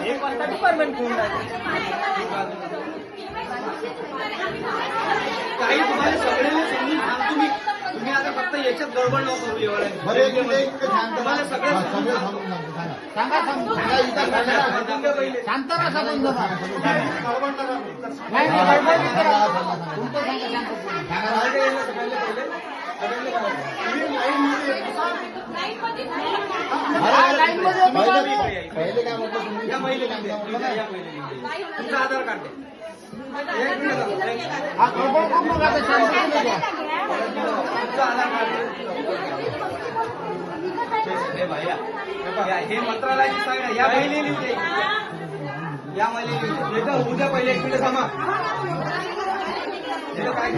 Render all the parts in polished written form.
1 वाजता डिपार्टमेंट घेऊन काही तुम्हाला सगळे समजून सांगतो मी. तुम्ही आता फक्त याच्यात गडबड नको करू एवढ्या. तुम्हाला सगळे सांगा शांत बसा बंद पहिले काय म्हटलं तुम्ही? या पहिले तुमचं आधार कार्ड द्या. एक मिनिट तुमचं आधार कार्ड हे मंत्रालयाची साईड आहे. या पहिले लिहून या महिला उद्या पहिले 1 मिनिट थांबा. काय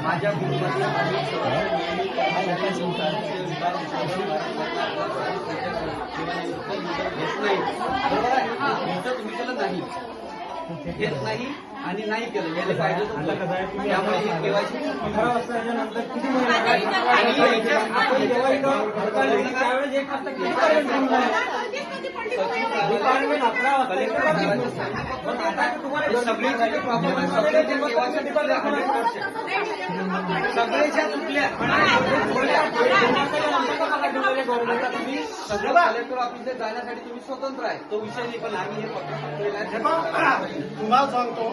माझ्या नाही घेत नाही आणि नाही केलं याला पाहिजे. त्यामुळे हे केवायसी 15 वाजता नंतर किती डिपार्टमेंट 11 सगळ्याच्या चुकल्या तुम्ही सगळं कलेक्टर ऑफिसला जाण्यासाठी तुम्ही स्वतंत्र आहे. तो विषय नाही. पण आम्ही हे पत्र तुम्हाला सांगतो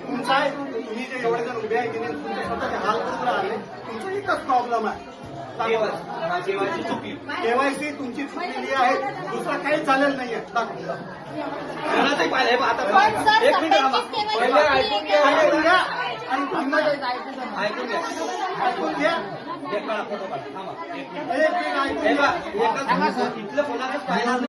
तुमचा तुम्ही जे एवढे जण उभे आहे की नाही तुमचे स्वतःचे हाल करून राहिले. तुमचा एकच प्रॉब्लेम आहे. केवायसी चुकली. केवायसी तुमची चुकलेली आहे. दुसरा काही झालेलं नाहीये. कोणाचंही पाहिलं आता 1 मिनिट थांबा. पहिले ऐकून घ्या. ऐकून घ्या. ऐकून घ्या. ऐकून घ्या. फोटो काढा. थांबा 1 मिनिट. एक मिनिट ऐकून घ्या. इथलं कोणाचंच पाहिलं